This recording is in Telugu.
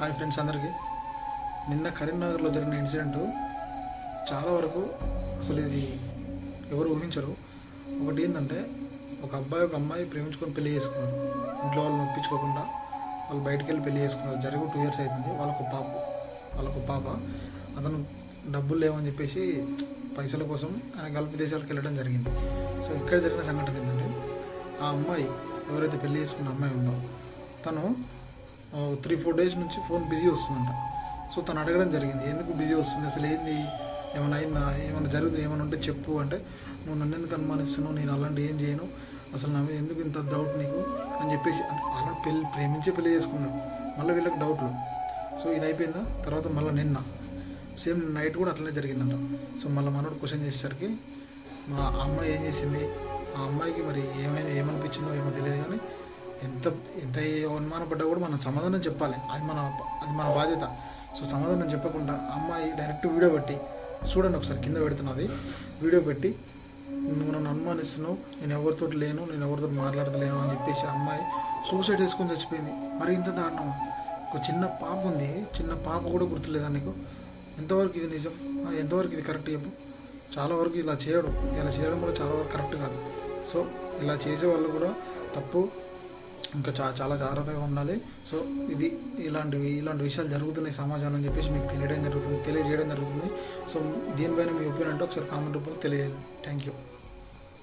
హాయ్ ఫ్రెండ్స్ అందరికీ. నిన్న కరీంనగర్లో జరిగిన ఇన్సిడెంట్ చాలా వరకు అసలు ఇది ఎవరు ఊహించరు. ఒకటి ఏంటంటే, ఒక అబ్బాయి ఒక అమ్మాయి ప్రేమించుకొని పెళ్లి చేసుకున్నారు. ఇంట్లో వాళ్ళని ఒప్పించుకోకుండా వాళ్ళు బయటికి వెళ్ళి పెళ్లి చేసుకున్నారు. జరిగి 2 years అవుతుంది. వాళ్ళకు పాప. అతను డబ్బులు లేవని చెప్పేసి పైసల కోసం ఆయన గల్ఫ్ దేశాలకు వెళ్ళడం జరిగింది. సో ఇక్కడ జరిగిన సంఘటన ఏంటంటే, ఆ అమ్మాయి ఎవరైతే పెళ్లి చేసుకున్న అమ్మాయి ఉందో తను 3-4 days నుంచి ఫోన్ బిజీ వస్తుందంట. సో తను అడగడం జరిగింది, ఎందుకు బిజీ వస్తుంది, అసలు ఏంది, ఏమైనా అయిందా, ఏమైనా జరుగుతుంది, ఏమైనా ఉంటే చెప్పు అంటే, నువ్వు నన్ను ఎందుకు అనుమానిస్తున్నావు, నేను అలాంటి ఏం చేయను, అసలు నా మీద ఎందుకు ఇంత డౌట్ నీకు అని చెప్పేసి అలా ప్రేమించే పెళ్లి చేసుకున్నాడు. మళ్ళీ వీళ్ళకి డౌట్లు. సో ఇది అయిపోయిందా తర్వాత మళ్ళీ నిన్న సేమ్ నైట్ కూడా అట్లనే జరిగిందంట. సో మళ్ళీ మనోడు క్వశ్చన్ చేసేసరికి మా అమ్మాయి ఏం చేసింది, ఆ అమ్మాయికి మరి ఏమనిపించిందో ఏమో తెలియదు, కానీ ఎంత ఎంత అనుమానపడ్డా కూడా మనం సమాధానం చెప్పాలి. అది మన బాధ్యత. సో సమాధానం చెప్పకుండా అమ్మాయి డైరెక్ట్ వీడియో పెట్టి, చూడండి ఒకసారి కింద పెడుతున్నది, వీడియో పెట్టి, నువ్వు నన్ను అనుమానిస్తున్నావు, నేను ఎవరితో లేను, నేను ఎవరితో మాట్లాడతలేను అని చెప్పేసి అమ్మాయి సూసైడ్ చేసుకొని చచ్చిపోయింది. మరి ఇంత దారుణం. ఒక చిన్న పాప ఉంది, చిన్న పాప కూడా గుర్తులేదా నీకు? ఎంతవరకు ఇది నిజం, ఎంతవరకు ఇది కరెక్ట్ చెప్పు? చాలా వరకు ఇలా చేయడం కూడా చాలా వరకు కరెక్ట్ కాదు. సో ఇలా చేసే వాళ్ళు కూడా తప్పు, ఇంకా చాలా జాగ్రత్తగా ఉండాలి. సో ఇలాంటి విషయాలు జరుగుతున్నాయి సమాజంలో అని చెప్పేసి మీకు తెలియజేయడం జరుగుతుంది. సో దీనిపైన మీ ఒపీనియన్ అంటే ఒకసారి కామెంట్ రూపంలో తెలియజేయండి. Thank you.